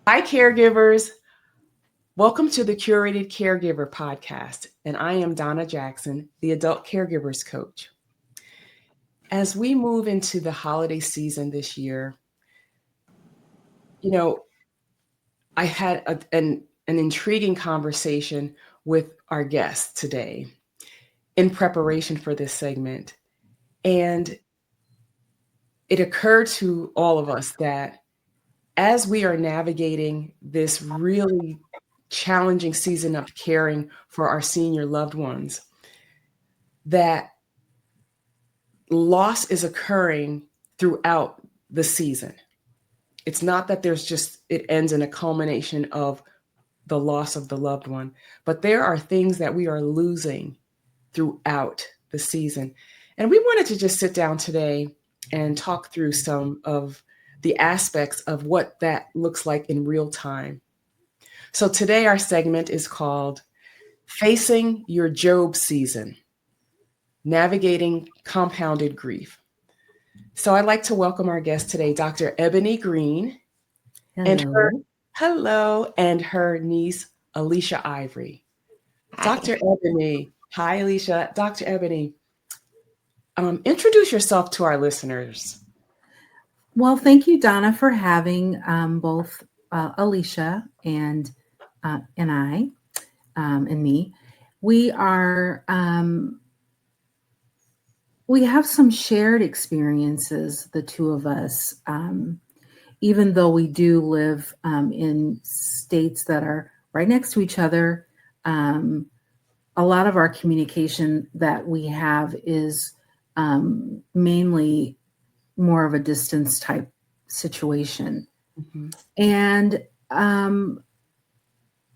Hi, caregivers. Welcome to the Curated Caregiver podcast, and I am Donna Jackson, the Adult Caregivers Coach. As we move into the holiday season this year, you know, I had an intriguing conversation with our guest today in preparation for this segment. And it occurred to all of us that as we are navigating this really challenging season of caring for our senior loved ones, that loss is occurring throughout the season. It's not that it ends in a culmination of the loss of the loved one, but there are things that we are losing throughout the season. And we wanted to just sit down today and talk through some of the aspects of what that looks like in real time. So today our segment is called Facing Your Job Season, Navigating Compounded Grief. So I'd like to welcome our guest today, Dr. Eboni Green, and Hello. her niece, Alysha Ivory. Hi. Dr. Eboni, hi Alysha. Dr. Eboni, introduce yourself to our listeners. Well, thank you, Donna, for having both Alysha and I and me. We are we have some shared experiences, the two of us. Even though we do live in states that are right next to each other, a lot of our communication that we have is mainly more of a distance type situation. Mhm. And um,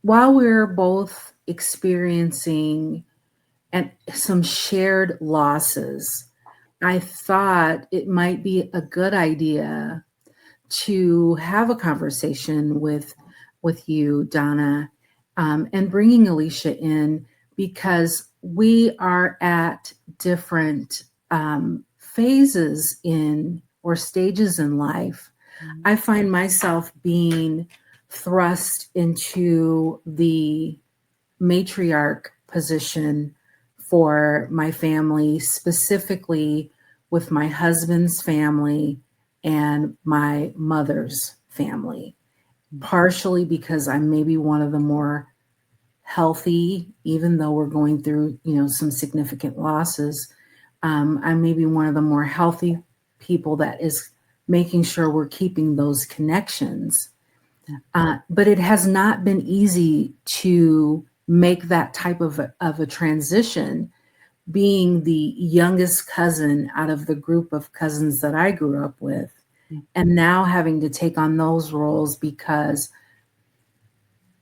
while we're both experiencing and some shared losses, I thought it might be a good idea to have a conversation with you, Donna, and bringing Alysha in because we are at different phases in or stages in life. I find myself being thrust into the matriarch position for my family, specifically with my husband's family and my mother's family, partially because I'm maybe one of the more healthy, even though we're going through, some significant losses. I'm maybe one of the more healthy people that is making sure we're keeping those connections. But it has not been easy to make that type of a transition, being the youngest cousin out of the group of cousins that I grew up with, and now having to take on those roles because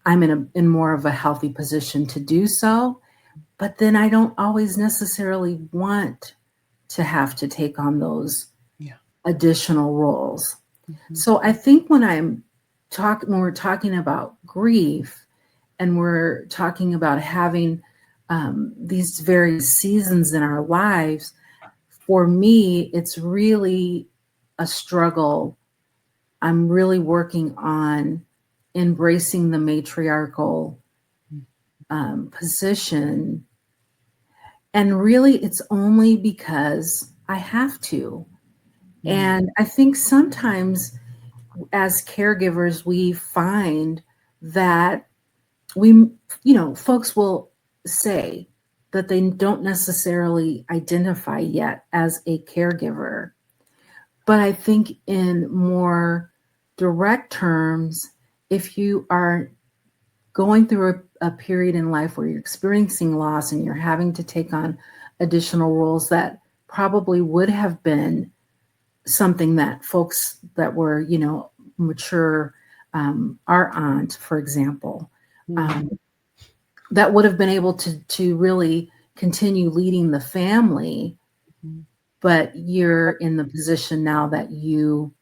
I'm in more of a healthy position to do so. But then I don't always necessarily want to have to take on those Yeah. additional roles. Mhm. So I think when we're talking about grief and we're talking about having these various seasons in our lives, for me, it's really a struggle. I'm really working on embracing the matriarchal position. And really, it's only because I have to. Mhm. And I think sometimes as caregivers, we find that folks will say that they don't necessarily identify yet as a caregiver. But I think in more direct terms, if you are going through a period in life where you're experiencing loss and you're having to take on additional roles that probably would have been something that folks that were, mature, our aunt, for example, Mhm. um, that would have been able to really continue leading the family, but you're in the position now that you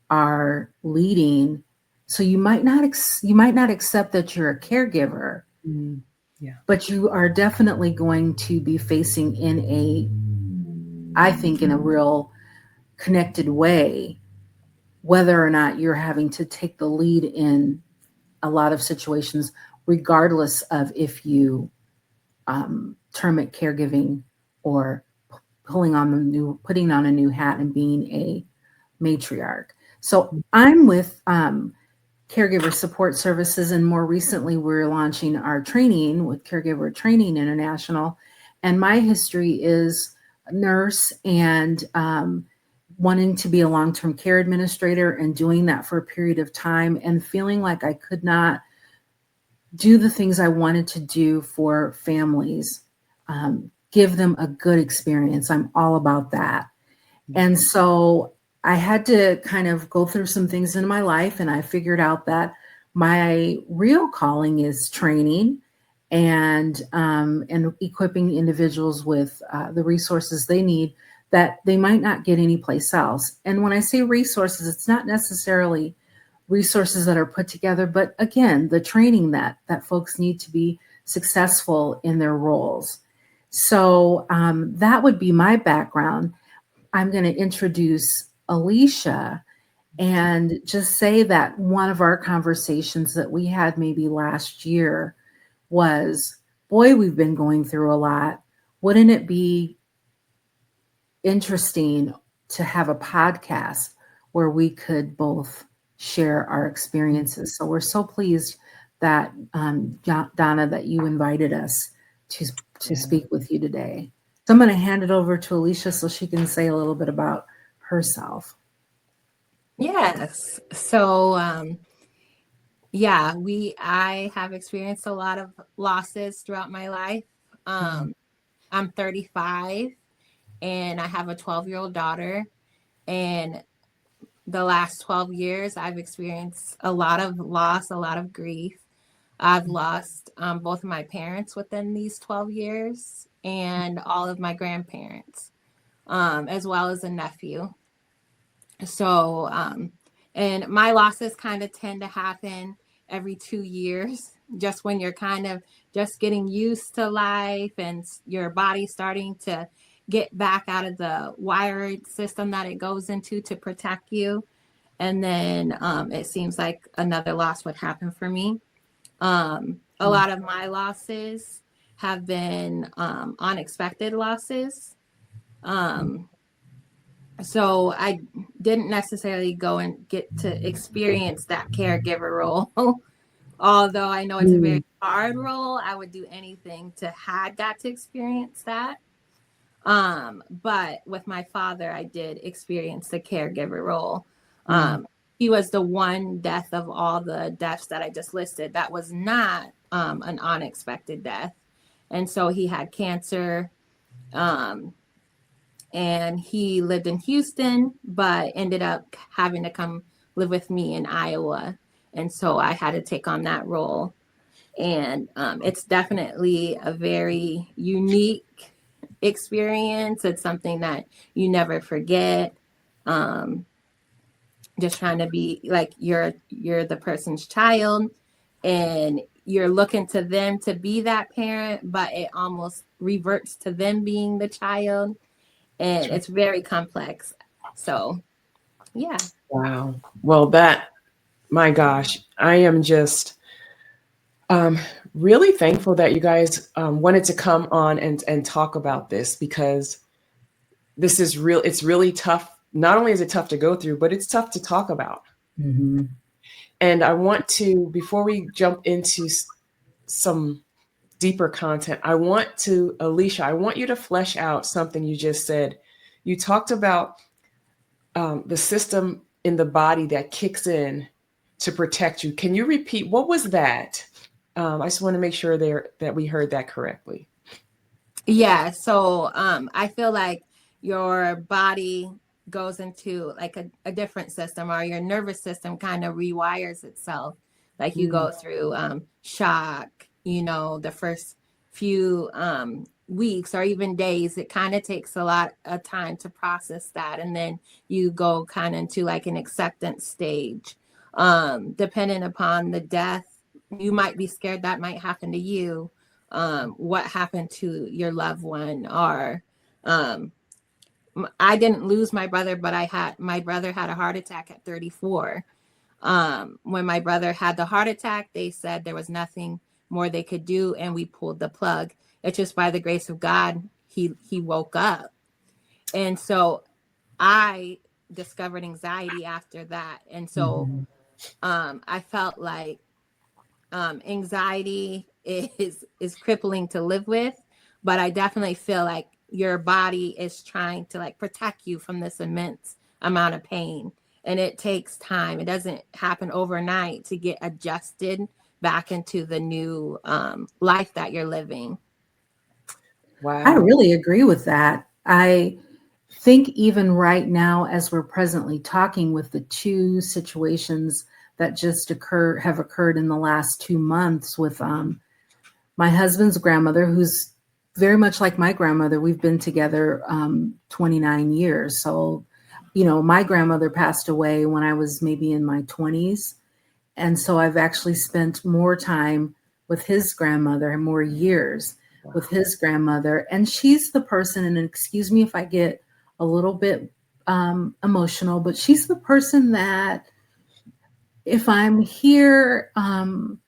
are leading, so you might not accept that you're a caregiver, Mhm. Yeah. but you are definitely going to be facing I think in a real connected way, whether or not you're having to take the lead in a lot of situations, regardless of if you term it caregiving or putting on a new hat and being a matriarch. So I'm with Caregiver Support Services, and more recently, we're launching our training with Caregiver Training International. And my history is a nurse and wanting to be a long-term care administrator and doing that for a period of time and feeling like I could not do the things I wanted to do for families, give them a good experience. I'm all about that. And so I had to kind of go through some things in my life, and I figured out that my real calling is training and equipping individuals with the resources they need that they might not get anyplace else. And when I say resources, it's not necessarily resources that are put together, but again, the training that folks need to be successful in their roles. So that would be my background. I'm going to introduce Alysha and just say that one of our conversations that we had maybe last year was, boy, we've been going through a lot. Wouldn't it be interesting to have a podcast where we could both share our experiences? So we're so pleased that Donna, that you invited us to speak with you today. So I'm going to hand it over to Alysha so she can say a little bit about herself. Yes. So, I have experienced a lot of losses throughout my life. I'm 35 and I have a 12-year-old daughter. And the last 12 years, I've experienced a lot of loss, a lot of grief. I've lost both of my parents within these 12 years and all of my grandparents, as well as a nephew. So, and my losses kind of tend to happen every 2 years, just when you're kind of just getting used to life and your body starting to get back out of the wired system that it goes into to protect you. And then it seems like another loss would happen for me. A lot of my losses have been unexpected losses. So I didn't necessarily go and get to experience that caregiver role. Although I know it's a very hard role, I would do anything to had got to experience that. But with my father, I did experience the caregiver role. He was the one death of all the deaths that I just listed that was not an unexpected death. And so he had cancer. And he lived in Houston, but ended up having to come live with me in Iowa. And so I had to take on that role. And it's definitely a very unique experience. It's something that you never forget. Just trying to be like you're the person's child and you're looking to them to be that parent, but it almost reverts to them being the child. And it's very complex. So, yeah. Wow. Well, my gosh, I am just really thankful that you guys wanted to come on and talk about this, because this is real. It's really tough. Not only is it tough to go through, but it's tough to talk about. Mm-hmm. And I want to, before we jump into some deeper content, Alysha, I want you to flesh out something you just said. You talked about the system in the body that kicks in to protect you. Can you repeat, what was that? I just want to make sure that we heard that correctly. Yeah. So I feel like your body goes into like a different system, or your nervous system kind of rewires itself. Like you go through shock, the first few weeks or even days. It kind of takes a lot of time to process that. And then you go kind of into like an acceptance stage. Depending upon the death, you might be scared that might happen to you. What happened to your loved one, or I didn't lose my brother, but my brother had a heart attack at 34. When my brother had the heart attack, they said there was nothing more they could do, and we pulled the plug. It's just by the grace of God, he woke up. And so I discovered anxiety after that. And so I felt like anxiety is crippling to live with, but I definitely feel like your body is trying to like protect you from this immense amount of pain, and it takes time. It doesn't happen overnight to get adjusted back into the new life that you're living. Wow. I really agree with that. I think even right now, as we're presently talking, with the two situations that just have occurred in the last 2 months with my husband's grandmother, who's very much like my grandmother. We've been together 29 years. So, my grandmother passed away when I was maybe in my 20s. And so I've actually spent more time with his grandmother and more years with his grandmother. And she's the person, and excuse me if I get a little bit emotional, but she's the person that if I'm here and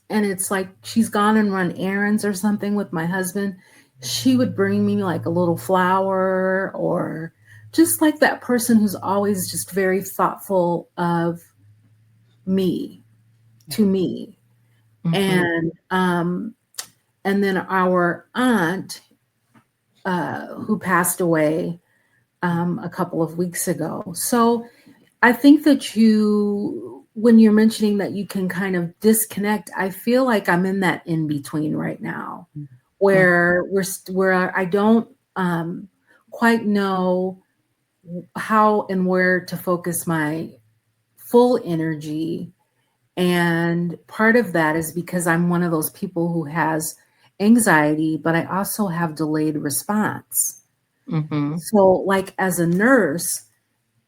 it's like she's gone and run errands or something with my husband, she would bring me like a little flower, or just like that person who's always just very thoughtful of me, to me. And then our aunt who passed away a couple of weeks ago. So I think that when you're mentioning that you can kind of disconnect, I feel like I'm in that in between right now, where I don't quite know how and where to focus my full energy. And part of that is because I'm one of those people who has anxiety, but I also have delayed response. So like as a nurse,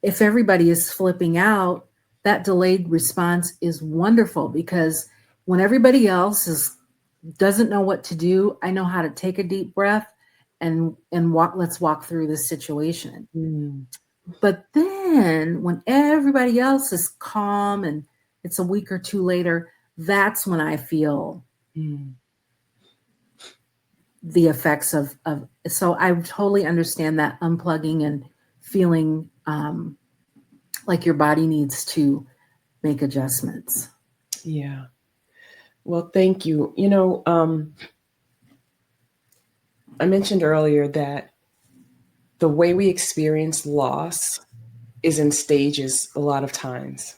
if everybody is flipping out, that delayed response is wonderful, because when everybody else doesn't know what to do, I know how to take a deep breath and let's walk through this situation. But then when everybody else is calm and it's a week or two later, that's when I feel the effects of. So I totally understand that unplugging and feeling like your body needs to make adjustments. Yeah. Well, thank you. I mentioned earlier that the way we experience loss is in stages a lot of times,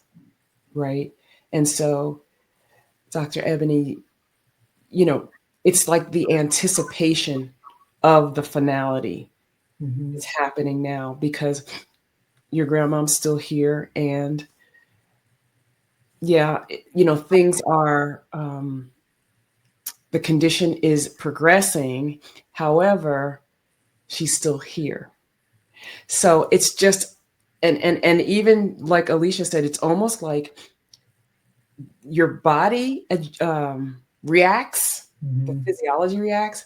right? And so, Dr. Eboni, it's like the anticipation of the finality is happening now, because your grandmom's still here, and things are, the condition is progressing. However, she's still here. So it's just, and even like Alysha said, it's almost like your body reacts, the physiology reacts,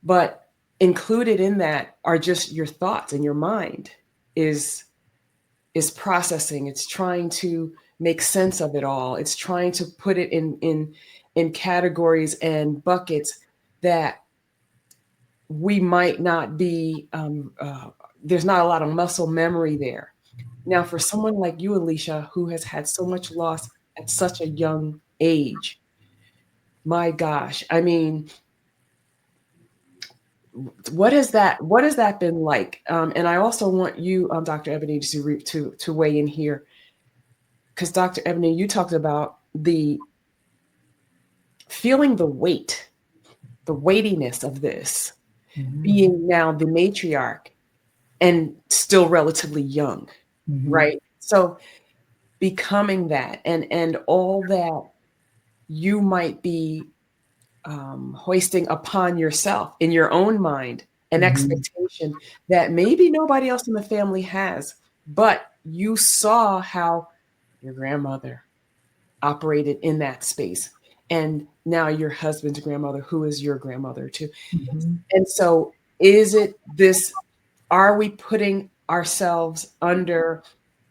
but included in that are just your thoughts, and your mind is processing. It's trying to make sense of it all. It's trying to put it in categories and buckets that we might not be, there's not a lot of muscle memory there. Now, for someone like you, Alysha, who has had so much loss at such a young age, my gosh, I mean, what has that been like? And I also want you, Dr. Eboni, to weigh in here, because Dr. Eboni, you talked about the feeling the weightiness of this, being now the matriarch and still relatively young, right? So becoming that, and all that you might be hoisting upon yourself in your own mind, an expectation that maybe nobody else in the family has, but you saw how your grandmother operated in that space. And now your husband's grandmother, who is your grandmother too. And so is it this, are we putting ourselves under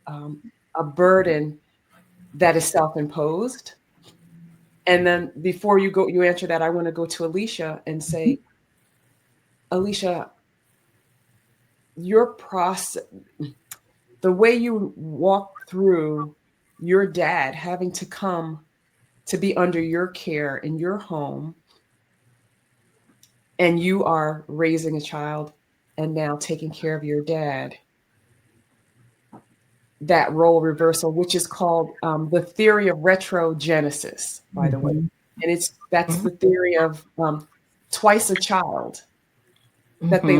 a burden that is self-imposed? And then before you answer that, I want to go to Alysha and say, Alysha, your process, the way you walked through your dad having to come to be under your care in your home, and you are raising a child and now taking care of your dad, that role reversal, which is called the theory of retrogenesis, by the way. And that's the theory of twice a child, that they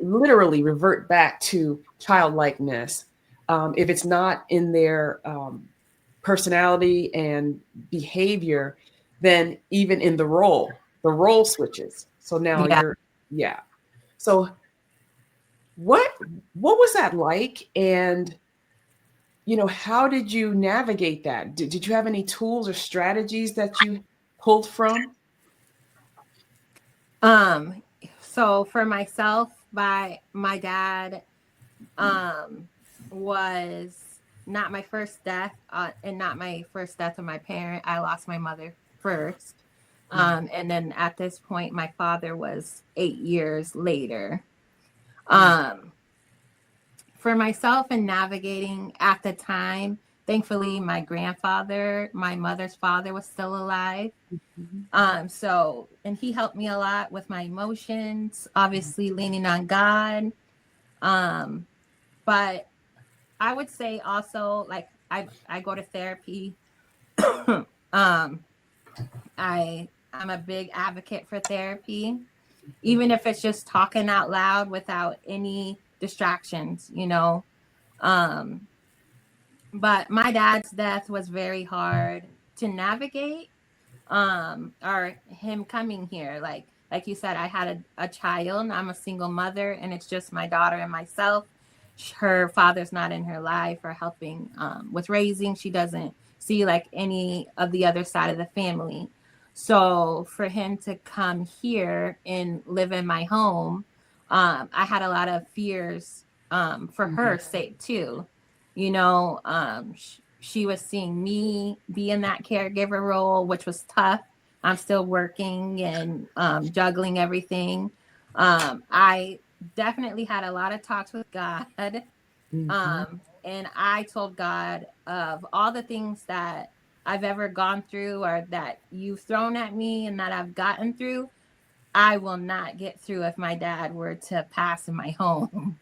literally revert back to childlikeness. If it's not in their personality and behavior, then even in the role switches. So now yeah. So what was that like? And how did you navigate that? Did you have any tools or strategies that you pulled from? So for myself, my dad was not my first death, and not my first death of my parent. I lost my mother first. And then at this point, my father was 8 years later. For myself and navigating at the time, thankfully, my grandfather, my mother's father, was still alive. And he helped me a lot with my emotions, obviously leaning on God. But I would say also, like, I go to therapy. I'm a big advocate for therapy, even if it's just talking out loud without any distractions, But my dad's death was very hard to navigate, or him coming here. Like you said, I had a child. I'm a single mother, and it's just my daughter and myself. Her father's not in her life or helping with raising. She doesn't see like any of the other side of the family. So for him to come here and live in my home, I had a lot of fears for her sake too. She was seeing me be in that caregiver role, which was tough. I'm still working and juggling everything. I definitely had a lot of talks with God. And I told God, of all the things that I've ever gone through or that you've thrown at me and that I've gotten through, I will not get through if my dad were to pass in my home.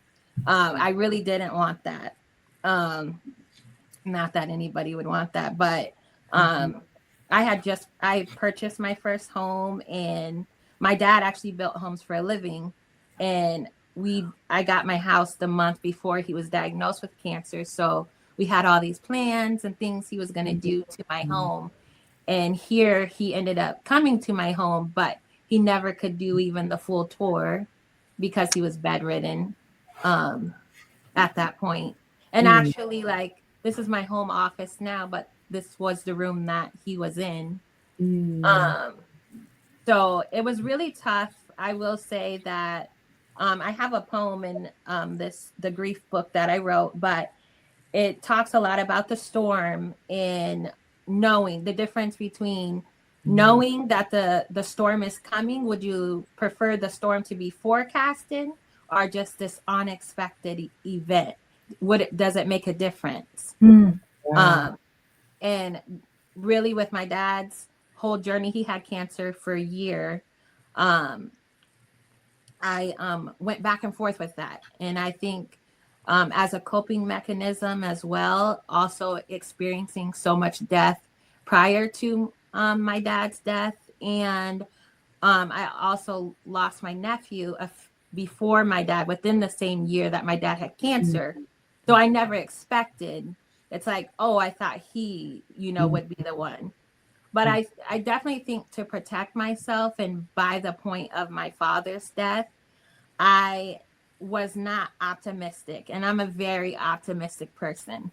I really didn't want that. Not that anybody would want that, but I purchased my first home, and my dad actually built homes for a living. And I got my house the month before he was diagnosed with cancer. So we had all these plans and things he was going to do to my home. And here he ended up coming to my home, but he never could do even the full tour because he was bedridden at that point. And actually, like, this is my home office now, but this was the room that he was in. So it was really tough. I will say that I have a poem in the grief book that I wrote, but it talks a lot about the storm and knowing the difference between knowing that the storm is coming. Would you prefer the storm to be forecasted or just this unexpected event? Does it make a difference? And really, with my dad's whole journey, he had cancer for a year. I went back and forth with that. And I think as a coping mechanism as well, also experiencing so much death prior to my dad's death. And I also lost my nephew before my dad, within the same year that my dad had cancer. So I never expected, it's like, oh, I thought he, would be the one. But I definitely think to protect myself, and by the point of my father's death, I was not optimistic. And I'm a very optimistic person.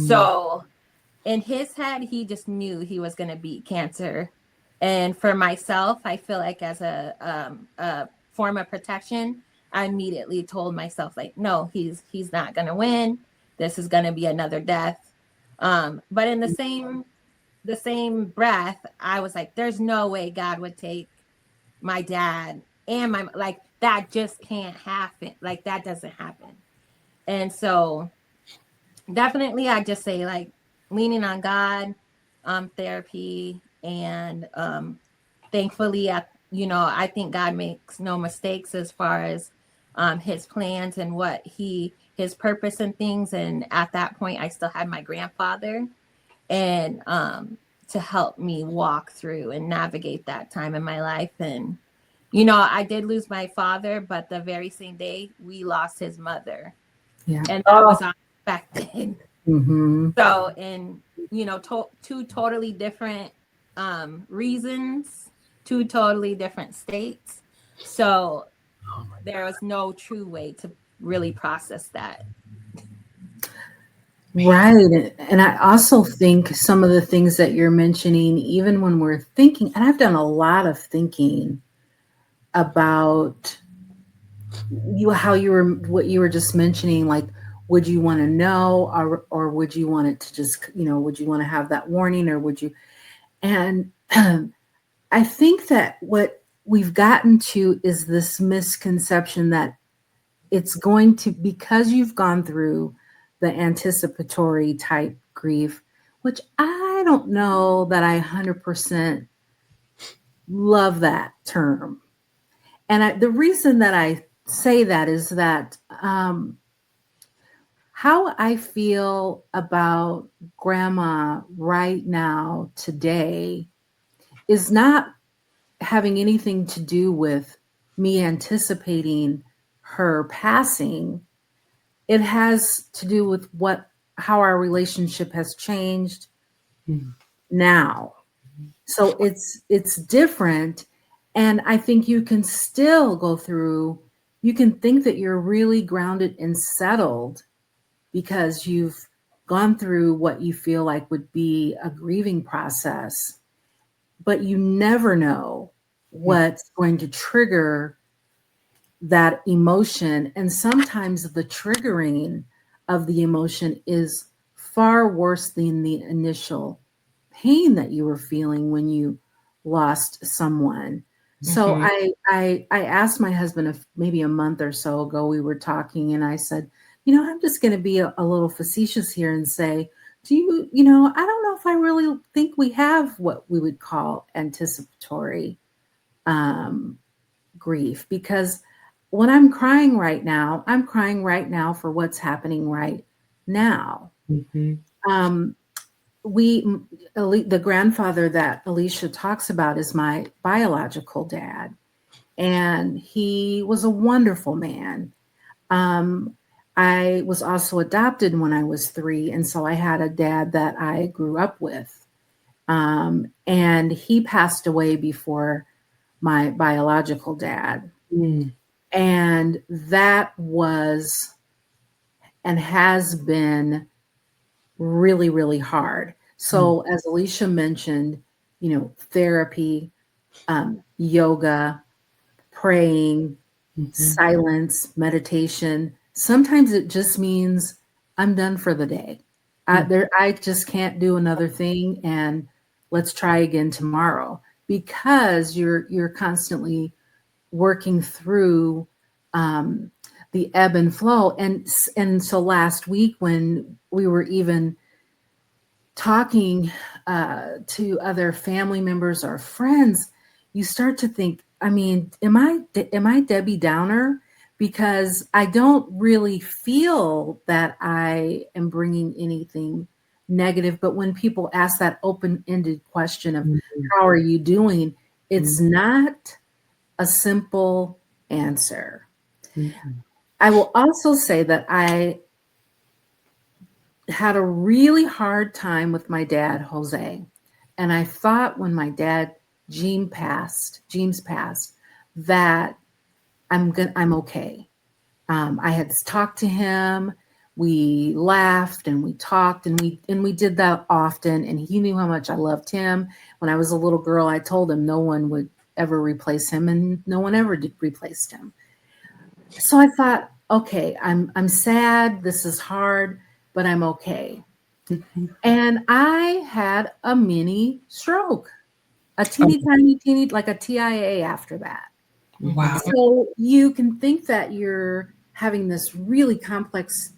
So in his head, he just knew he was going to beat cancer. And for myself, I feel like as a form of protection, I immediately told myself, like, no, he's not going to win. This is going to be another death. But in the same breath, I was like, there's no way God would take my dad and my, like, that just can't happen. Like, that doesn't happen. And so definitely I just say, like, leaning on God, therapy, and thankfully, I think God makes no mistakes as far as his plans and his purpose and things. And at that point, I still had my grandfather and to help me walk through and navigate that time in my life. And I did lose my father, but the very same day we lost his mother. Yeah. And that was unexpected. Mm-hmm. So, in two totally different reasons, two totally different states. So there was no true way to really process that. Right. And I also think some of the things that you're mentioning, even when we're thinking, and I've done a lot of thinking about what you were just mentioning, like, would you want to know, or would you want it to just, would you want to have that warning, or would you? And I think that what we've gotten to is this misconception that it's going to, because you've gone through the anticipatory type grief, which I don't know that I 100% love that term. And the reason that I say that is that how I feel about grandma right now today is not having anything to do with me anticipating her passing. It has to do with how our relationship has changed now. So it's different. And I think you can still you can think that you're really grounded and settled because you've gone through what you feel like would be a grieving process, but you never know what's going to trigger that emotion. And sometimes the triggering of the emotion is far worse than the initial pain that you were feeling when you lost someone. So I asked my husband maybe a month or so ago, we were talking, and I said, I'm just going to be a little facetious here and say, I don't know if I really think we have what we would call anticipatory grief, because when I'm crying right now, I'm crying right now for what's happening right now. Mm-hmm. The grandfather that Alysha talks about is my biological dad, and he was a wonderful man. I was also adopted when I was 3, and so I had a dad that I grew up with, and he passed away before my biological dad. And that was and has been really, really hard. So as Alysha mentioned, therapy, yoga, praying, silence, meditation. Sometimes it just means I'm done for the day. I just can't do another thing, and let's try again tomorrow, because you're constantly working through the ebb and flow. And so last week, when we were even talking to other family members or friends, you start to think, am I Debbie Downer? Because I don't really feel that I am bringing anything negative. But when people ask that open-ended question of how are you doing, it's not a simple answer. I will also say that I had a really hard time with my dad, Jose. And I thought when my dad, James passed, that I'm okay. I had talked to him. We laughed and we talked, and we did that often. And he knew how much I loved him. When I was a little girl, I told him no one would ever replace him, and no one ever replaced him. So I thought, okay, I'm sad. This is hard, but I'm okay. And I had a mini stroke, a teeny tiny, like a TIA after that. Wow. So you can think that you're having this really complex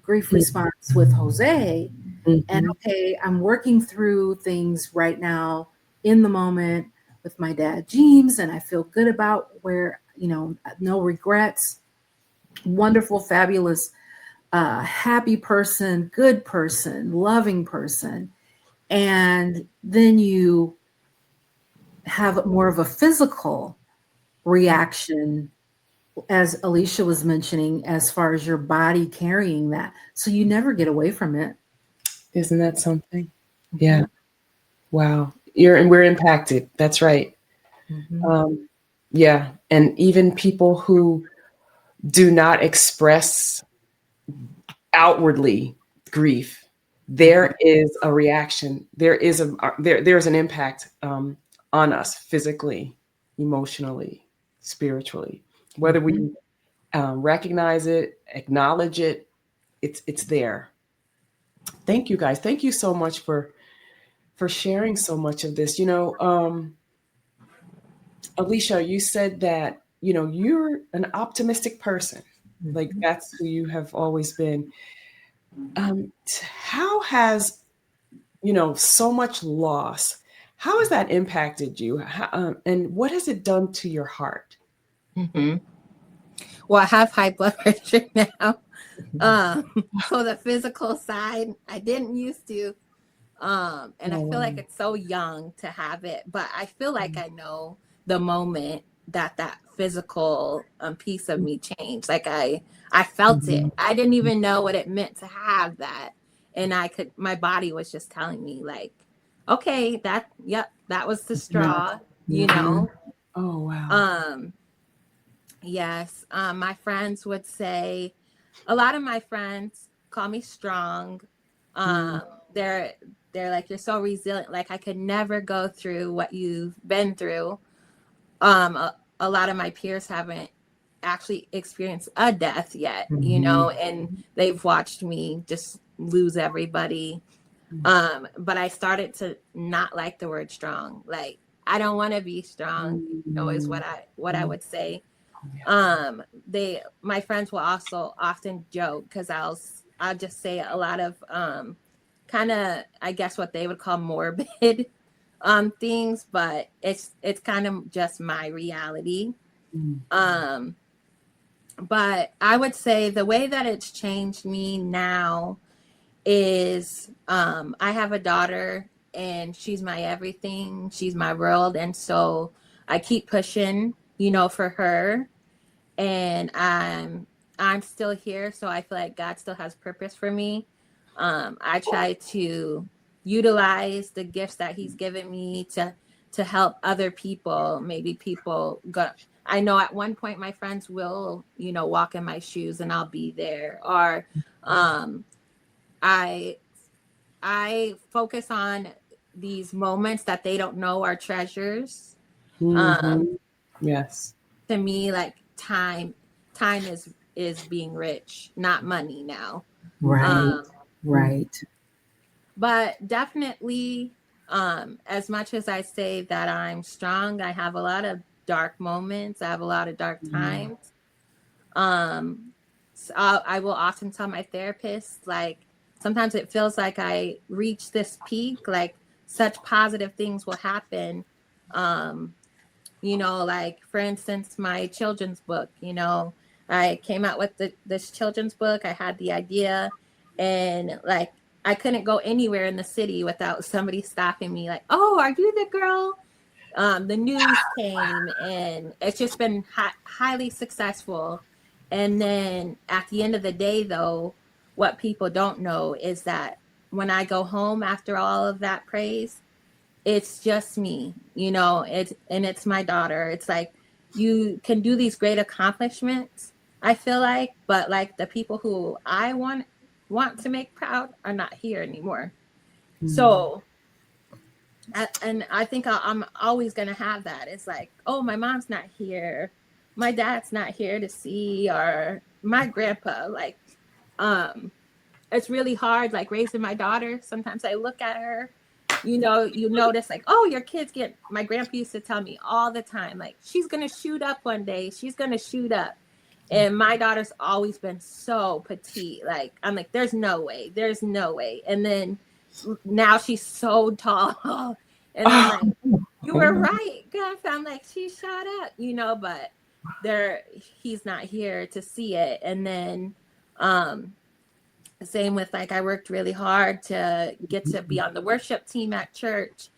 grief response with Jose. And okay, I'm working through things right now in the moment with my dad, James, and I feel good about where, no regrets, wonderful, fabulous, happy person, good person, loving person. And then you have more of a physical reaction, as Alysha was mentioning, as far as your body carrying that. So you never get away from it. Isn't that something? Yeah. Wow. We're impacted. That's right. Yeah. And even people who do not express outwardly grief, there is a reaction. There's an impact on us physically, emotionally, spiritually. Whether we recognize it, acknowledge it, it's there. Thank you guys. Thank you so much for sharing so much of this. Alysha, you said that you're an optimistic person. Like that's who you have always been. How has so much loss? How has that impacted you? And what has it done to your heart? Mm-hmm. Well, I have high blood pressure now. So the physical side, I didn't used to. And I feel like it's so young to have it, but I feel like I know the moment that physical piece of me changed. Like I felt it. I didn't even know what it meant to have that. And my body was just telling me like, okay, that was the straw, Oh wow. Yes. My friends would say, a lot of my friends call me strong. They're like, you're so resilient. Like I could never go through what you've been through. A lot of my peers haven't actually experienced a death yet, and they've watched me just lose everybody. But I started to not like the word strong. Like I don't want to be strong, is what I would say. My friends will also often joke because I'll just say a lot of kind of, I guess what they would call morbid things, but it's kind of just my reality. But I would say the way that it's changed me now is I have a daughter and she's my everything. She's my world. And so I keep pushing, for her. And I'm still here. So I feel like God still has purpose for me. I try to utilize the gifts that he's given me to help other people. Maybe people go. I know at one point my friends will, walk in my shoes and I'll be there. Or I focus on these moments that they don't know are treasures. Yes. To me, like time is being rich, not money now. Right. Right. But definitely, as much as I say that I'm strong, I have a lot of dark moments. I have a lot of dark times. So I will often tell my therapist, like, sometimes it feels like I reach this peak, like such positive things will happen. Like for instance, my children's book, I came out with this children's book. I had the idea and like, I couldn't go anywhere in the city without somebody stopping me like, oh, are you the girl? The news came and it's just been highly successful. And then at the end of the day, though, what people don't know is that when I go home after all of that praise, it's just me, it's my daughter. It's like you can do these great accomplishments, I feel like, but like the people who I want to make proud are not here anymore. So and I think I'm always going to have that. It's like, oh, my mom's not here. my dad's not here to see, or my grandpa, like, it's really hard, like raising my daughter. Sometimes I look at her, you notice like, oh, your kids my grandpa used to tell me all the time, like, she's going to shoot up one day. She's going to shoot up. And my daughter's always been so petite. Like, I'm like, there's no way. And then now she's so tall. And I'm like, you were right, grandpa. I'm like, she shot up, but he's not here to see it. And then, same with, like, I worked really hard to get to be on the worship team at church.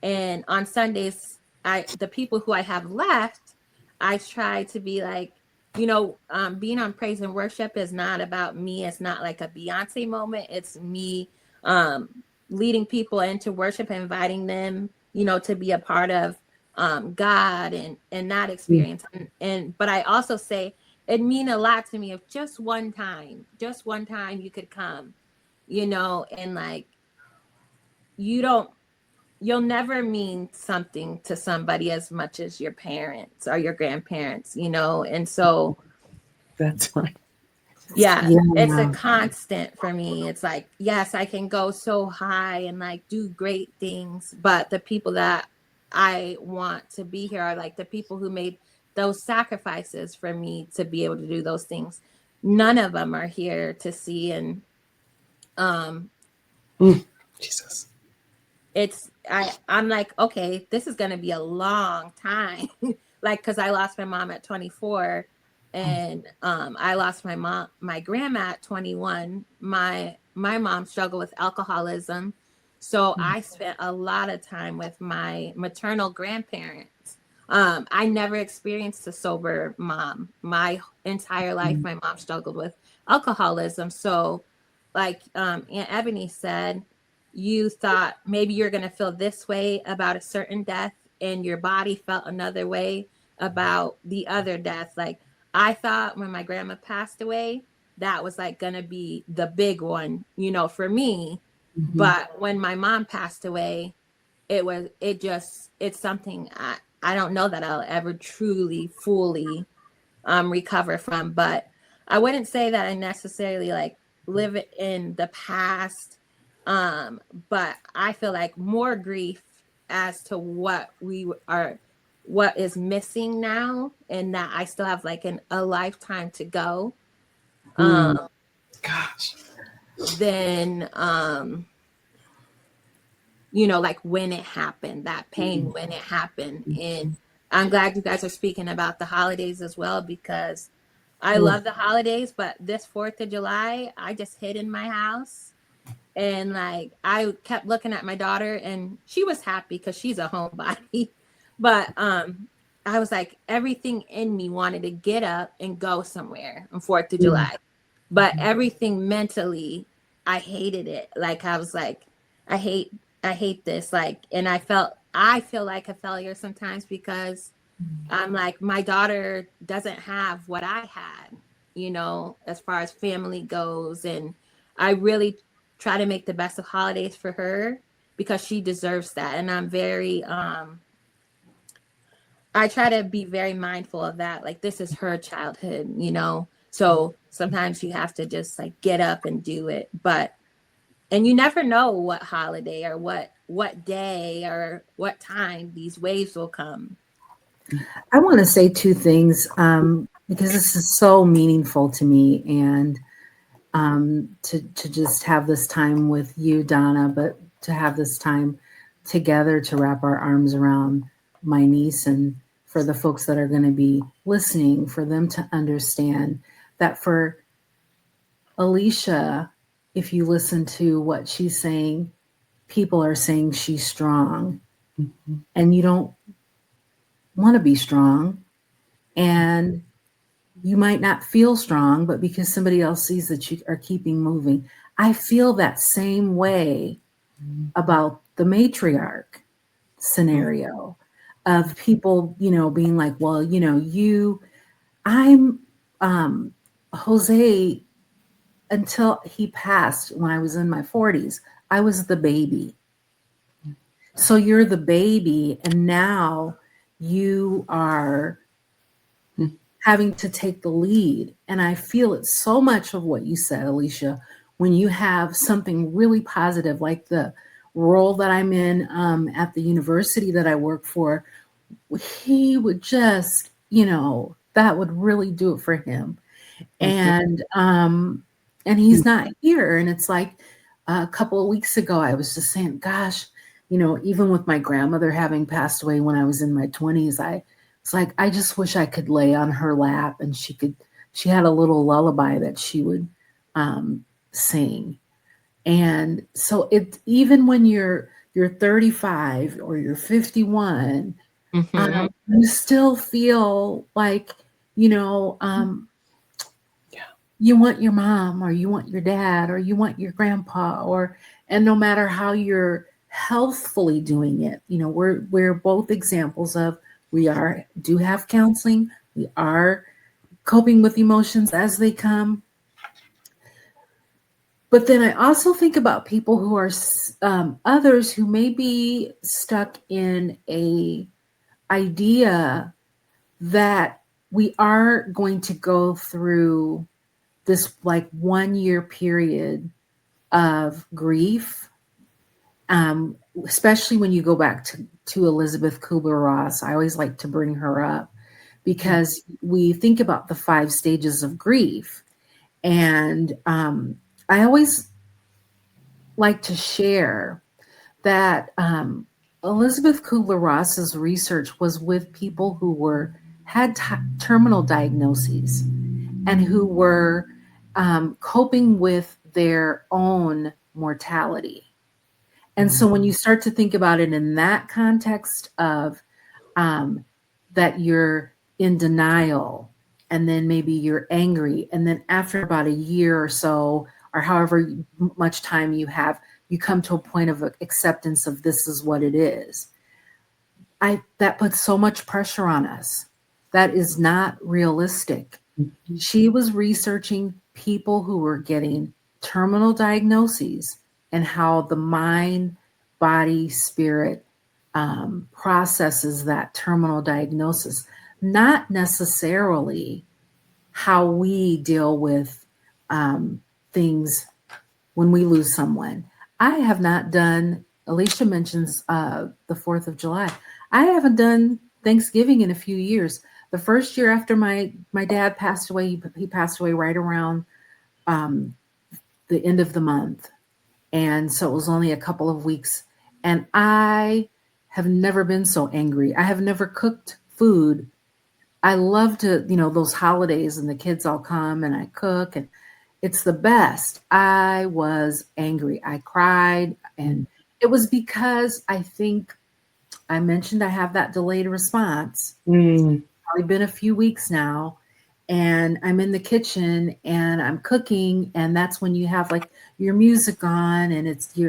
And on Sundays, the people who I have left, I try to be like, being on praise and worship is not about me. It's not like a Beyonce moment. It's me leading people into worship, inviting them, to be a part of God and that experience. But I also say, it mean a lot to me if just one time you could come, and like, you'll never mean something to somebody as much as your parents or your grandparents, and so That's right. yeah, it's a constant for me. It's like, yes, I can go so high and like do great things, but the people that I want to be here are like the people who made those sacrifices for me to be able to do those things. None of them are here to see. And Jesus, I'm like, okay, this is going to be a long time. Like, cause I lost my mom at 24 and I lost my grandma at 21. My mom struggled with alcoholism. So I spent a lot of time with my maternal grandparents. I never experienced a sober mom. My entire life, my mom struggled with alcoholism. So like Aunt Eboni said, you thought maybe you're going to feel this way about a certain death and your body felt another way about the other death. Like, I thought when my grandma passed away, that was like going to be the big one, for me. But when my mom passed away, it's something I don't know that I'll ever truly, fully recover from. But I wouldn't say that I necessarily like live in the past. But I feel like more grief as to what is missing now, and that I still have like a lifetime to go. Gosh. Then, like when it happened, that pain when it happened. And I'm glad you guys are speaking about the holidays as well, because I love the holidays, but this 4th of July, I just hid in my house. And like, I kept looking at my daughter and she was happy because she's a homebody. But I was like, everything in me wanted to get up and go somewhere on 4th of July. But everything mentally, I hated it. Like, I was like, I hate this. Like, and I feel like a failure sometimes because I'm like, my daughter doesn't have what I had, as far as family goes. And I really try to make the best of holidays for her because she deserves that. And I'm very, I try to be very mindful of that. Like, this is her childhood, so sometimes you have to just like get up and do it. And you never know what holiday or what day or what time these waves will come. I want to say two things because this is so meaningful to me, and to just have this time with you, Donna, but to have this time together to wrap our arms around my niece, and for the folks that are going to be listening, for them to understand that for Alysha, if you listen to what she's saying, people are saying she's strong, and you don't want to be strong, and you might not feel strong, but because somebody else sees that you are keeping moving. I feel that same way about the matriarch scenario of people, being like, well, I'm Jose, until he passed when I was in my 40s, I was the baby. So you're the baby, and now you are having to take the lead. And I feel it so much of what you said, Alysha, when you have something really positive, like the role that I'm in at the university that I work for, he would just, that would really do it for him. And he's not here. And it's like a couple of weeks ago, I was just saying, gosh, even with my grandmother having passed away when I was in my 20s, it's like, I just wish I could lay on her lap and she had a little lullaby that she would sing. And so even when you're 35 or you're 51, you still feel like, you want your mom or you want your dad or you want your grandpa, and no matter how you're healthfully doing it, we're both examples of, do have counseling. We are coping with emotions as they come. But then I also think about people who are others who may be stuck in a idea that we are going to go through this like 1 year period of grief, especially when you go back to Elizabeth Kubler-Ross. I always like to bring her up because we think about the 5 stages of grief. And I always like to share that Elizabeth Kubler-Ross's research was with people who had terminal diagnoses and who were coping with their own mortality. And so when you start to think about it in that context of that you're in denial, and then maybe you're angry, and then after about a year or so, or however much time you have, you come to a point of acceptance of this is what it is. That puts so much pressure on us. That is not realistic. Mm-hmm. She was researching people who were getting terminal diagnoses and how the mind, body, spirit processes that terminal diagnosis, not necessarily how we deal with things when we lose someone. I have not done, Alysha mentions the 4th of July. I haven't done Thanksgiving in a few years. The first year after my dad passed away, he passed away right around the end of the month. And so it was only a couple of weeks. And I have never been so angry. I have never cooked food. I love to, those holidays and the kids all come and I cook and it's the best. I was angry. I cried. And it was because I think I mentioned I have that delayed response. It's probably been a few weeks now. And I'm in the kitchen and I'm cooking. And that's when you have like your music on and it's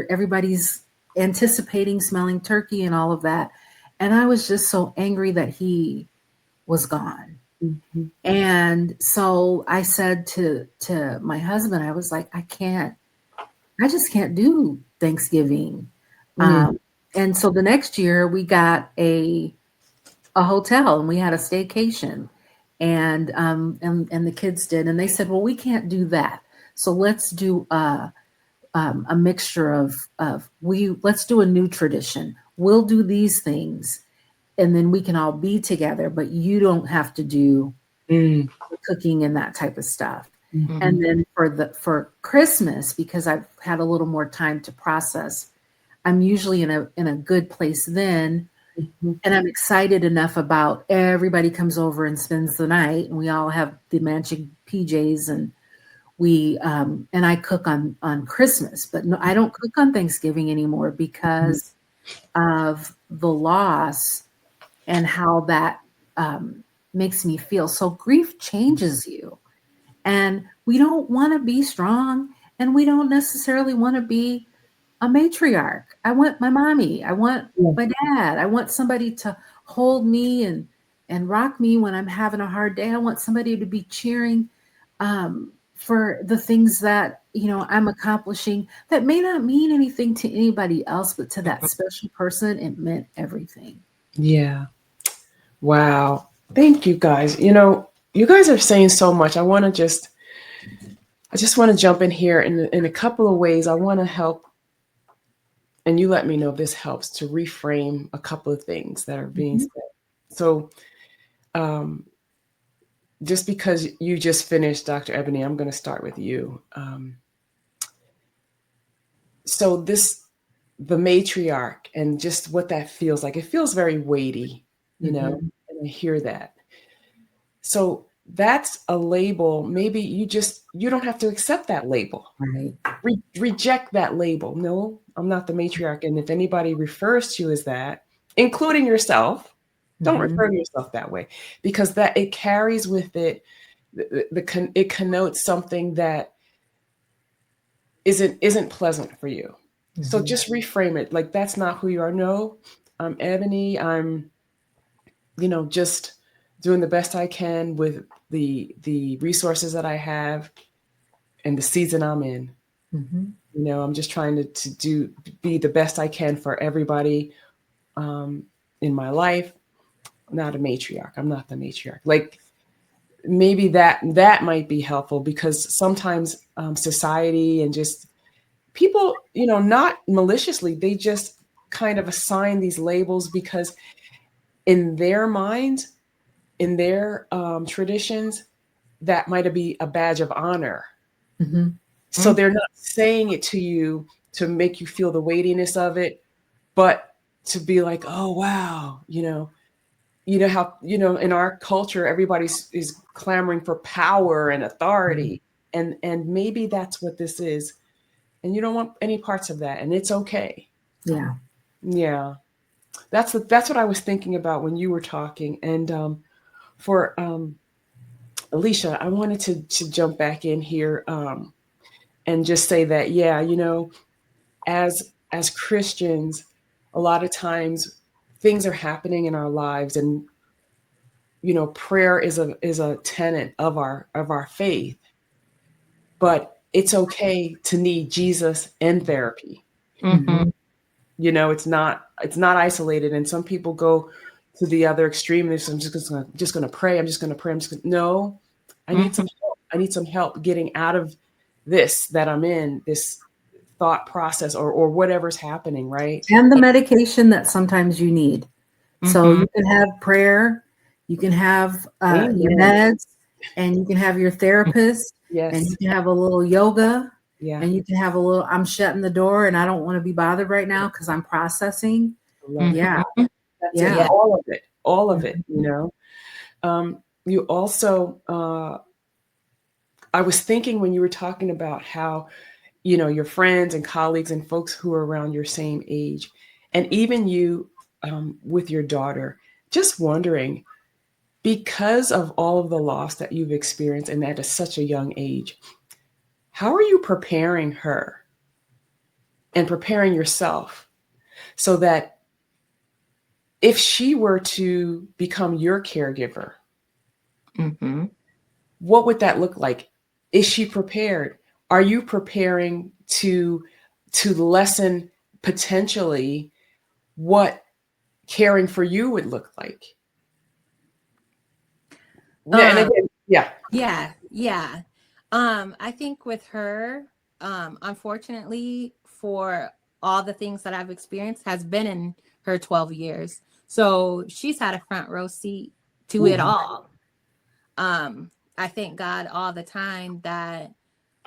everybody's anticipating smelling turkey and all of that. And I was just so angry that he was gone. Mm-hmm. And so I said to my husband, I was like, I just can't do Thanksgiving. And so the next year we got a hotel and we had a staycation. And the kids did, and they said, well, we can't do that. So let's do a mixture of let's do a new tradition. We'll do these things, and then we can all be together. But you don't have to do cooking and that type of stuff. Mm-hmm. And then for Christmas, because I've had a little more time to process, I'm usually in a good place then. Mm-hmm. And I'm excited enough about everybody comes over and spends the night and we all have the matching PJs and and I cook on Christmas, but no, I don't cook on Thanksgiving anymore because of the loss and how that makes me feel. So grief changes you and we don't want to be strong and we don't necessarily want to be a matriarch. I want my mommy. I want my dad. I want somebody to hold me and rock me when I'm having a hard day. I want somebody to be cheering for the things that, I'm accomplishing that may not mean anything to anybody else, but to that special person, it meant everything. Yeah. Wow. Thank you guys. You guys are saying so much. I just want to jump in here in a couple of ways. I want to help, and you let me know if this helps to reframe a couple of things that are being Mhm. said. So, um, just because you just finished, Dr. Ebony, I'm going to start with you. So the matriarch and just what that feels like. It feels very weighty, Mhm. and I hear that. So that's a label. Maybe you don't have to accept that label. Right. Reject that label. No, I'm not the matriarch. And if anybody refers to you as that, including yourself, don't Mhm. refer to yourself that way, because that it carries with it it connotes something that isn't pleasant for you. So Mhm. just reframe it like that's not who you are. No, I'm Ebony. I'm just doing the best I can with the resources that I have and the season I'm in. Mhm. I'm just trying to be the best I can for everybody um, in my life. I'm not a matriarch. I'm not the matriarch. Like maybe that might be helpful, because sometimes society and just people, not maliciously, they just kind of assign these labels because in their mind, in their traditions, that might be a badge of honor. Mhm. So they're not saying it to you to make you feel the weightiness of it, but to be like, oh wow, how in our culture everybody's is clamoring for power and Mhm. authority, and maybe that's what this is, and you don't want any parts of that, and it's okay. Yeah. Yeah, that's what I was thinking about when you were talking, and for Alysha, I wanted to jump back in here and just say that, yeah, as Christians, a lot of times things are happening in our lives, and prayer is a tenet of our faith, but it's okay to need Jesus and therapy. Mm-hmm. Mhm. It's not isolated, and some people go to the other extreme. They're just, I'm just gonna pray. I'm just gonna pray. No, I need Mm-hmm. some help. I need some help getting out of this that I'm in, this thought process, or whatever's happening, right? And the medication that sometimes you need. So Mm-hmm. you can have prayer, you can have your Amen. meds, and you can have your therapist, and Yes. you can have a little yoga, Yeah. and you can have a little, I'm shutting the door and I don't want to be bothered right now because I'm processing. I love it. Yeah. Mm-hmm. That's it. Yeah. Yeah. All of it. All of it. Mhm. You also, I was thinking when you were talking about how, your friends and colleagues and folks who are around your same age, and even you with your daughter, just wondering, because of all of the loss that you've experienced and at such a young age, how are you preparing her and preparing yourself so that if she were to become your caregiver, Mm-hmm. what would that look like? Is she prepared? Are you preparing to lessen potentially what caring for you would look like? Yeah, and Um, again, yeah. yeah. I think with her, unfortunately, for all the things that I've experienced has been in her 12 years. So she's had a front row seat to it Mhm. all. I thank God all the time that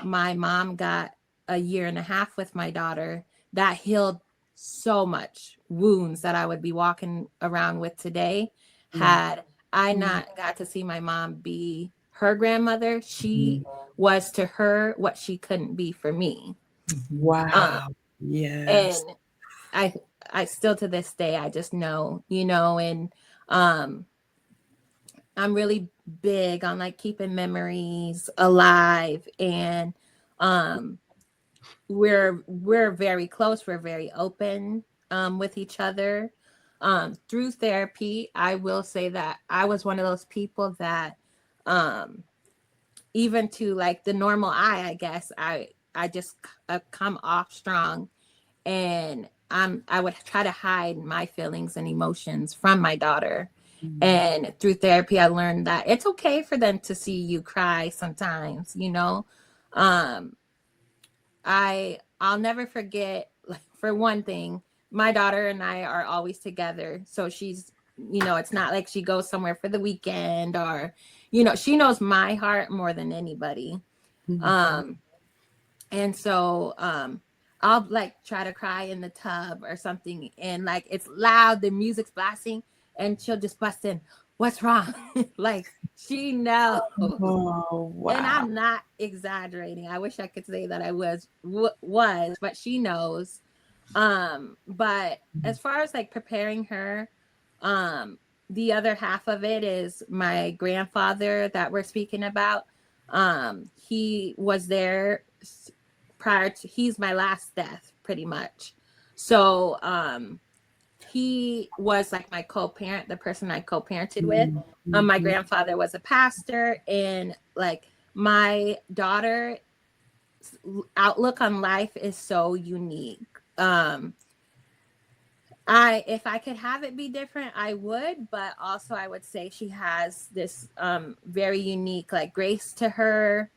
my mom got a year and a half with my daughter that healed so much wounds that I would be walking around with today. Yeah. Had I not got to see my mom be her grandmother, she Mhm. was to her what she couldn't be for me. Mhm. Um, Wow. Yes. and I I still to this day I just know, and um I'm really big on like keeping memories alive, and um we're very close, we're very open with each other. Through therapy, I will say that I was one of those people that um even to like the normal eye, I guess I just come off strong, and I would try to hide my feelings and emotions from my daughter. And through therapy, I learned that it's okay for them to see you cry sometimes, you know. I'll never forget, like, for one thing, my daughter and I are always together. So she's, you know, it's not like she goes somewhere for the weekend, or, you know, she knows my heart more than anybody. And so I'll like try to cry in the tub or something, and like it's loud, the music's blasting, and she'll just bust in, "What's wrong?" Like, she knows. Oh, wow. And I'm not exaggerating. I wish I could say that I was, but she knows. But as far as like preparing her, the other half of it is my grandfather that we're speaking about. He was there prior to, he's my last death pretty much. So he was like my co-parent, the person I co-parented with. My grandfather was a pastor, and like my daughter's outlook on life is so unique. If I could have it be different, I would, but also I would say she has this very unique like grace to her.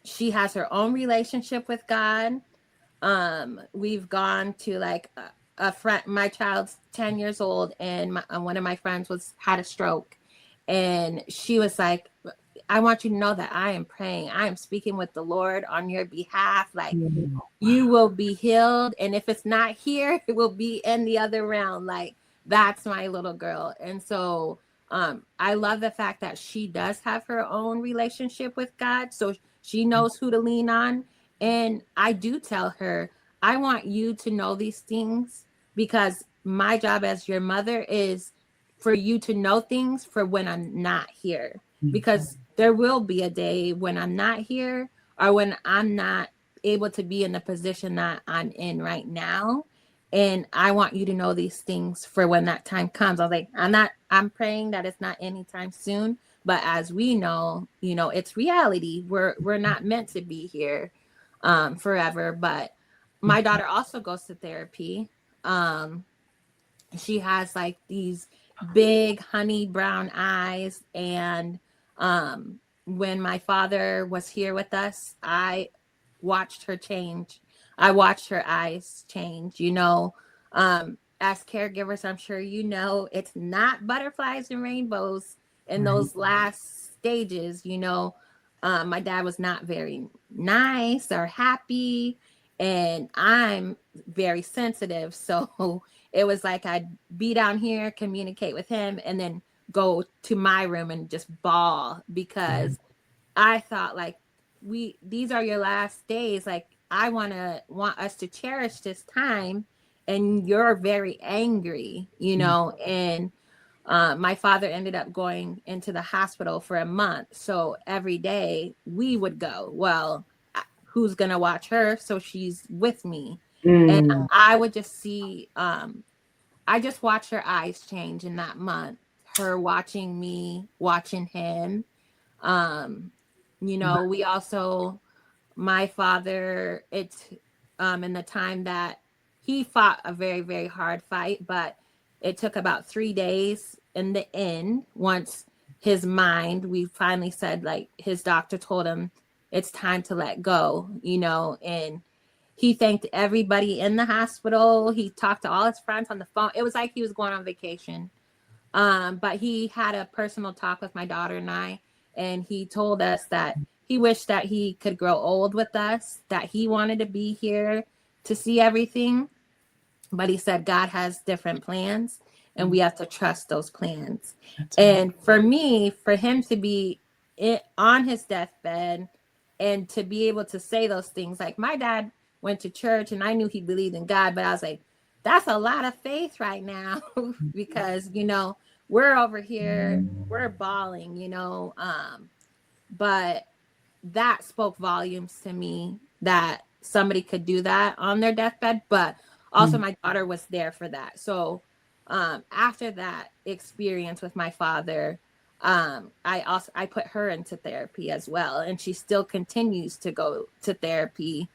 She has her own relationship with God. We've gone to like a friend, my child's 10 years old, and one of my friends had a stroke, and she was like, "I want you to know that I am praying. I am speaking with the Lord on your behalf. Like, you will be healed. And if it's not here, it will be in the other realm." Like, that's my little girl. And so I love the fact that she does have her own relationship with God. So she knows who to lean on. And I do tell her, I want you to know these things, because my job as your mother is for you to know things for when I'm not here. Because there will be a day when I'm not here, or when I'm not able to be in the position that I'm in right now. And I want you to know these things for when that time comes. I was like, I'm praying that it's not anytime soon. But as we know, you know, it's reality. We're not meant to be here forever. But my daughter also goes to therapy. She has like these big honey brown eyes. And when my father was here with us, I watched her change. I watched her eyes change, you know. As caregivers, I'm sure you know, it's not butterflies and rainbows in those last stages, you know. My dad was not very nice or happy, and I'm very sensitive. So it was like I'd be down here, communicate with him, and then go to my room and just bawl, because I thought, like, these are your last days. Like, I want us to cherish this time, and you're very angry, you know. And my father ended up going into the hospital for a month. So every day we would go, well, who's going to watch her? So she's with me. And I would just see, I just watched her eyes change in that month. Her watching me, watching him. You know, we also, my father, it's in the time that he fought a very, very hard fight, but it took about 3 days in the end. Once his mind, we finally said, like, his doctor told him it's time to let go, you know. And he thanked everybody in the hospital. He talked to all his friends on the phone. It was like he was going on vacation. But he had a personal talk with my daughter and I, and he told us that he wished that he could grow old with us, that he wanted to be here to see everything. But he said God has different plans, and we have to trust those plans. And for me, for him to be on his deathbed and to be able to say those things, like, my dad went to church and I knew he believed in God, but I was like, that's a lot of faith right now, because, you know, we're over here, we're bawling, you know. But that spoke volumes to me, that somebody could do that on their deathbed. But also my daughter was there for that. So after that experience with my father, I put her into therapy as well, and she still continues to go to therapy.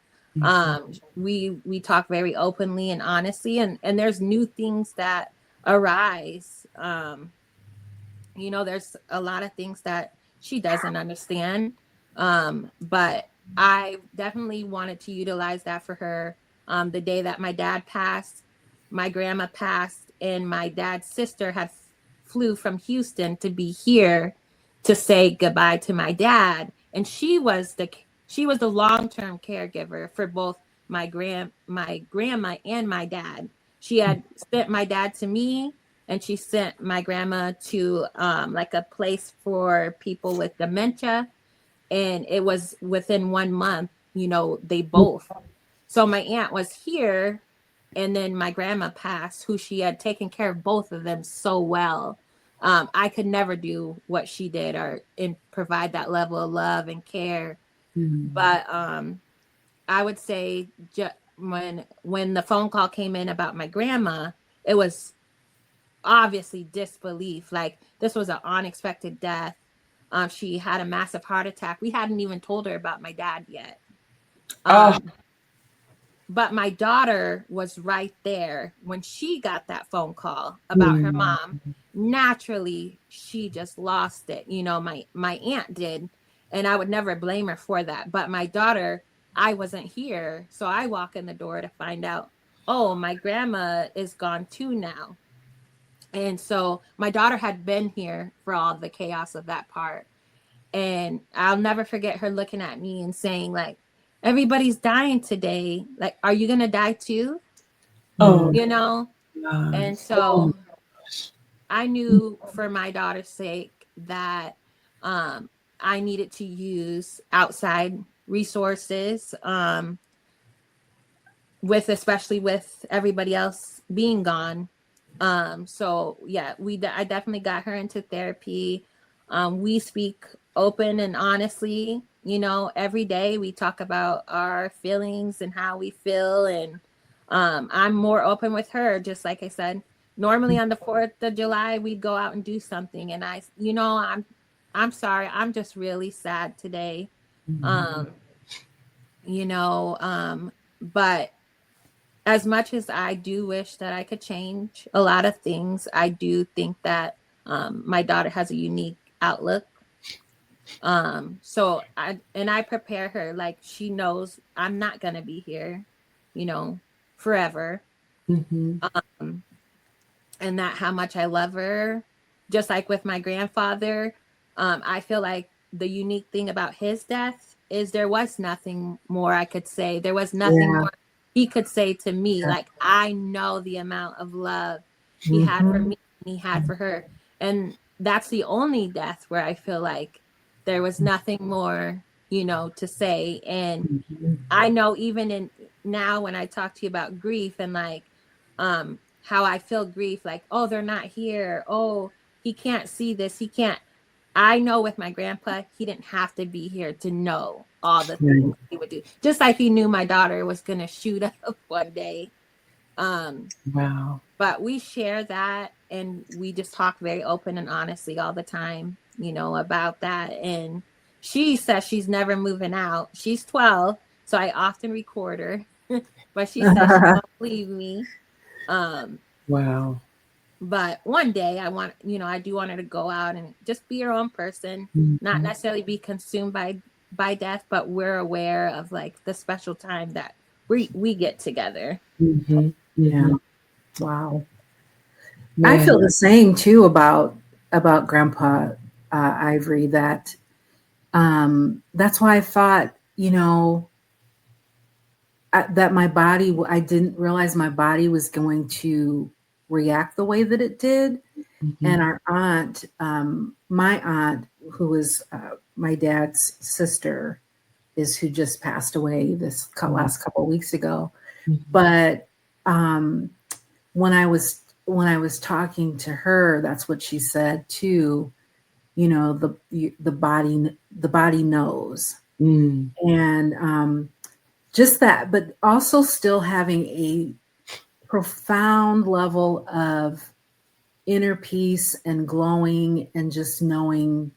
We talk very openly and honestly, and there's new things that arise You know, there's a lot of things that she doesn't understand. But I definitely wanted to utilize that for her. The day that my dad passed, my grandma passed, and my dad's sister had flew from Houston to be here to say goodbye to my dad. And she was the long-term caregiver for both my grandma and my dad. She had sent my dad to me, and she sent my grandma to like a place for people with dementia, and it was within 1 month, you know, they both. So my aunt was here, and then my grandma passed, who she had taken care of both of them so well. I could never do what she did or provide that level of love and care. But I would say when the phone call came in about my grandma, it was obviously disbelief. Like, this was an unexpected death. She had a massive heart attack. We hadn't even told her about my dad yet. But my daughter was right there when she got that phone call about her mom. Naturally, she just lost it. You know, my aunt did, and I would never blame her for that. But my daughter, I wasn't here, so I walk in the door to find out, oh, my grandma is gone too now. And so my daughter had been here for all the chaos of that part. And I'll never forget her looking at me and saying, like, everybody's dying today. Like, are you going to die too? You know? And so I knew for my daughter's sake that I needed to use outside resources, especially with everybody else being gone. So yeah, I definitely got her into therapy. We speak open and honestly, you know, every day we talk about our feelings and how we feel. And I'm more open with her. Just like I said, normally on the 4th of July, we'd go out and do something. And I'm sorry. I'm just really sad today. You know, but as much as I do wish that I could change a lot of things, I do think that my daughter has a unique outlook. So I prepare her, like, she knows I'm not gonna be here, you know, forever. And that how much I love her. Just like with my grandfather, I feel like the unique thing about his death is there was nothing more I could say. There was nothing more he could say to me. Like, I know the amount of love he had for me and he had for her. And that's the only death where I feel like there was nothing more, you know, to say. And I know even now when I talk to you about grief and like how I feel grief, like, oh, they're not here. Oh, he can't see this. He can't. I know with my grandpa, he didn't have to be here to know all the things he would do. Just like he knew my daughter was going to shoot up one day. Wow. But we share that, and we just talk very open and honestly all the time, you know, about that. And she says she's never moving out. She's 12, so I often record her, but she says she won't leave me. Wow. But one day I do want her to go out and just be her own person, not necessarily be consumed by death, but we're aware of like the special time that we get together. Yeah. Wow. Man. I feel the same too about Grandpa Ivory, that that's why I thought, you know, that my body, I didn't realize my body was going to react the way that it did. And our aunt, my aunt, who was my dad's sister, is who just passed away this last couple of weeks ago. But when I was talking to her, that's what she said too. You know, the body knows, and just that, but also still having a profound level of inner peace and glowing, and just knowing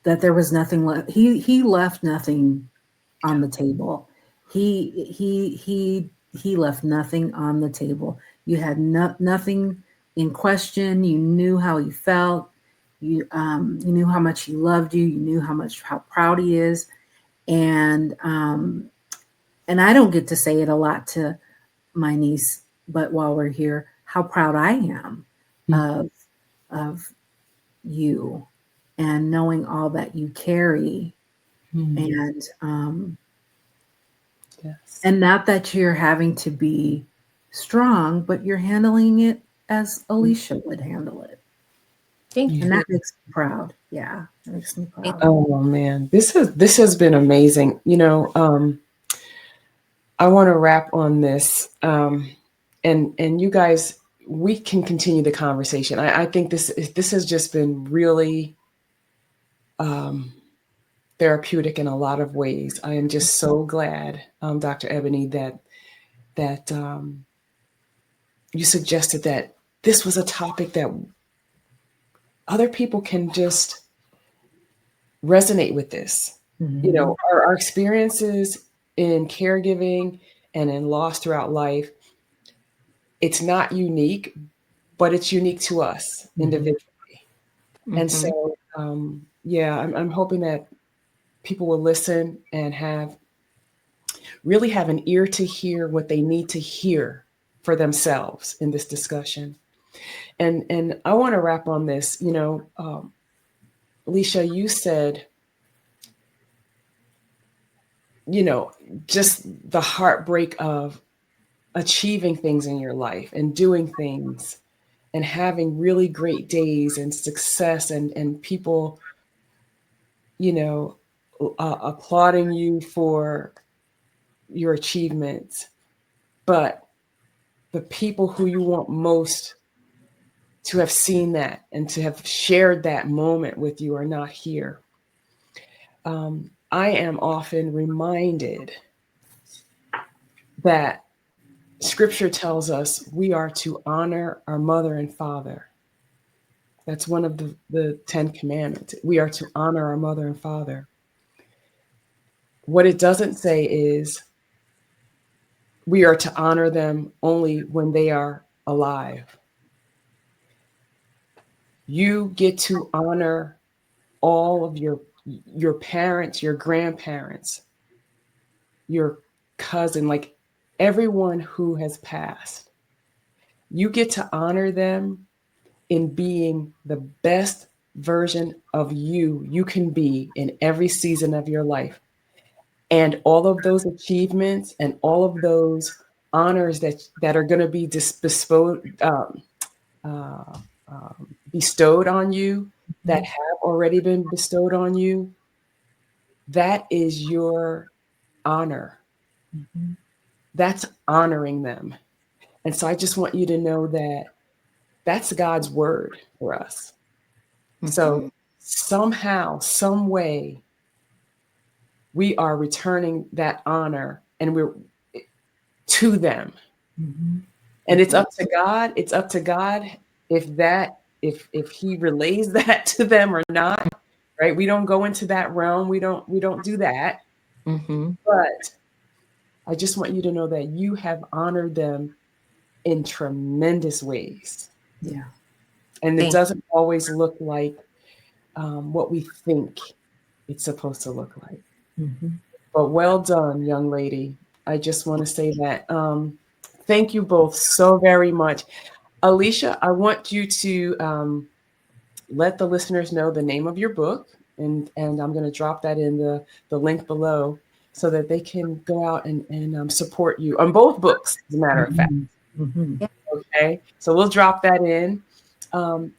that there was nothing left. He left nothing on the table. He left nothing on the table. You had nothing in question. You knew how he felt. You knew how much he loved you. You knew how proud he is. And I don't get to say it a lot to my niece, but while we're here, how proud I am of you, and knowing all that you carry. And Yes. and not that you're having to be strong, but you're handling it as Alysha would handle it. Thank And you. that makes me proud. Yeah, that makes me proud. Oh man, this has been amazing. I want to wrap on this, and you guys, we can continue the conversation. I think this has just been really therapeutic in a lot of ways. I am just so glad, Dr. Eboni, that you suggested that this was a topic that other people can just resonate with this. Our experiences in caregiving and in loss throughout life, it's not unique, but it's unique to us individually. And so, I'm hoping that people will listen and really have an ear to hear what they need to hear for themselves in this discussion. And I want to wrap on this. Alysha, you said, just the heartbreak of achieving things in your life and doing things and having really great days and success and people, applauding you for your achievements. But the people who you want most to have seen that and to have shared that moment with you are not here. I am often reminded that Scripture tells us we are to honor our mother and father. That's one of the 10 commandments. We are to honor our mother and father. What it doesn't say is we are to honor them only when they are alive. You get to honor all of your parents, your grandparents, your cousin, like everyone who has passed. You get to honor them in being the best version of you can be in every season of your life. And all of those achievements and all of those honors that are going to be bestowed on you, that have already been bestowed on you, that is your honor. That's honoring them. And so I just want you to know that that's God's word for us. So somehow, some way, we are returning that honor and we're to them. And it's up to God. It's up to God if he relays that to them or not. Right? We don't go into that realm. We don't do that. But I just want you to know that you have honored them in tremendous ways. Yeah. And it doesn't always look like what we think it's supposed to look like. But well done, young lady. I just want to say that. Thank you both so very much. Alysha, I want you to let the listeners know the name of your book, and I'm going to drop that in the link below so that they can go out and support you on both books, as a matter of fact. Okay, so we'll drop that in.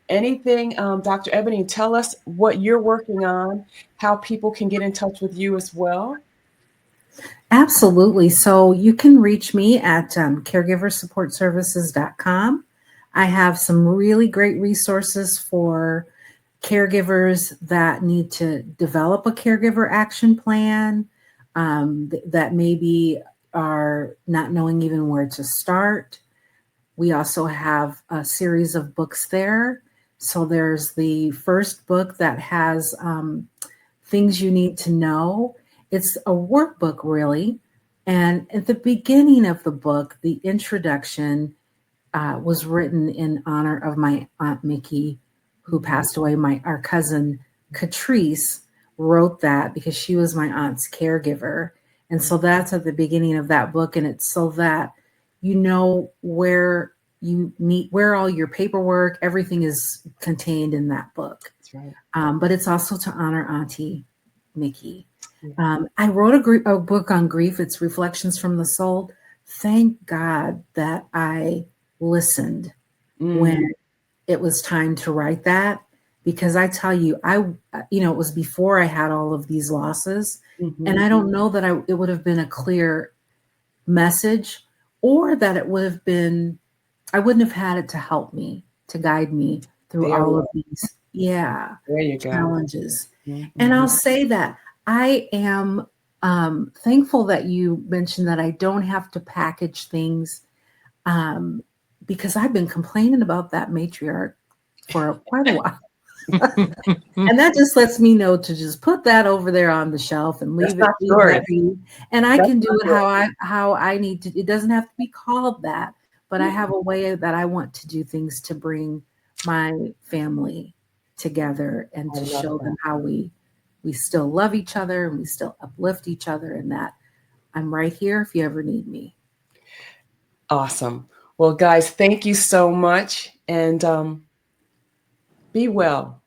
Anything, Dr. Eboni, tell us what you're working on, how people can get in touch with you as well. Absolutely. So you can reach me at caregiversupportservices.com. I have some really great resources for caregivers that need to develop a caregiver action plan, that maybe are not knowing even where to start. We also have a series of books there. So there's the first book that has things you need to know. It's a workbook, really. And at the beginning of the book, the introduction, was written in honor of my Aunt Mickey, who passed away. Our cousin Catrice wrote that because she was my aunt's caregiver. And so that's at the beginning of that book. And it's so that you know where where all your paperwork, everything is contained in that book. That's right. But it's also to honor Auntie Mickey. I wrote a book on grief. It's Reflections from the Soul. Thank God that I listened when it was time to write that, because I tell you, it was before I had all of these losses, and I don't know that it would have been a clear message, or that it would have been, I wouldn't have had it to help me, to guide me through all of these, challenges. And I'll say that I am thankful that you mentioned that I don't have to package things, because I've been complaining about that matriarch for quite a while. And that just lets me know to just put that over there on the shelf and leave it be. And I can do it how I need to. It doesn't have to be called that, but I have a way that I want to do things to bring my family together and to show them how we still love each other and we still uplift each other, and that I'm right here if you ever need me. Awesome. Well, guys, thank you so much, and be well.